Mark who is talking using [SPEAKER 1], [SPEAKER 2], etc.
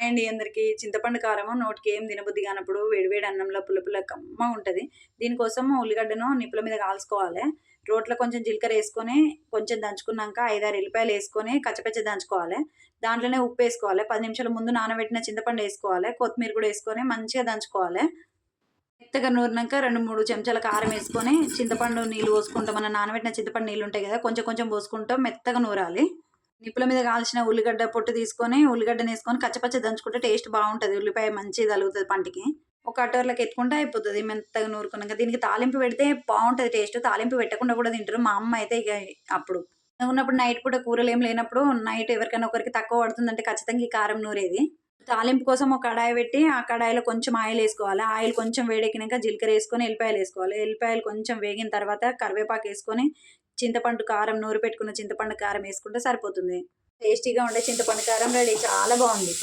[SPEAKER 1] అండి అందరికీ చింతపండు కారము నోటికి ఏం తినబుద్ధి కానప్పుడు వేడివేడి అన్నంలో పుల్ల పుల్ల కమ్మగుంటది. దీనికోసం ఉల్లిగడ్డను నిప్పుల మీద కాల్చుకోవాలె. రోట్లో కొంచెం జీలకర్ర యేసుకొని, కొంచెం దంచుకున్నాంక 5, 6 ఎల్లిపాయలేసుకొని కచ్చపచ్చ దంచుకోవాలె. దాంట్లోనే ఉప్పేసుకోవాలె. 10 నిమిషాల ముందు నానబెట్టిన చింతపండేసుకోవాలె. కొత్తిమీర గూడా యేసుకొని మంచిగా దంచుకోవాలె. మెత్తగా నూరినంక 2, 3 చెంచాల కారమేసుకొని, చింతపండు నీళ్ళు పోసుకుంటా మనం నానబెట్టిన చింతపండు నీళ్ళుంటాయి గదా! కొంచెం కొంచెం పోసుకుంటూ మెత్తగా నూరాలి. నిప్పుల మీద కాల్చిన ఉల్లిగడ్డ పొట్టు తీసుకొని, ఉల్లిగడ్డనేసుకొని కచ్చపచ్చ దంచుకుంటే టేస్ట్ బావుంటది. ఉల్లిపాయ మంచిగా తగులుతది పంటికి. ఒక కటోరలోకి ఎత్తుకుంటే అయిపోతది మెత్తగా నూరుకున్నాక. దీనికి తాలింపు పెడితే బావుంటది టేస్ట్. తాలింపు పెట్టకుండా గూడా తింటరు. మా అమ్మ అయితే ఇగ అప్పుడు ఉన్నప్పుడు నైట్ పూట కూరలేం లేనప్పుడు నైట్ ఎవరికైనా ఒకరికి తక్కువ పడుతుందంటే ఖచ్చితంగా ఈ కారం నూరేది. తాలింపు కోసం ఒక కడాయి పెట్టి, ఆ కడాయిలో కొంచెం ఆయిలేసుకోవాలి. ఆయిల్ కొంచెం వేడెక్కినంక జీలకర్రేసుకొని, ఎల్లిపాయలేసుకోవాలి. ఎల్లిపాయలు కొంచెం వేగిన తర్వాత కరివేపాకేసుకొని, చింతపండు కారం నూరి పెట్టుకున్న చింతపండు కారం యేసుకుంటే సరిపోతుంది. టేస్టీగా ఉండే చింతపండు కారం రెడీ. చాలా బావుంది.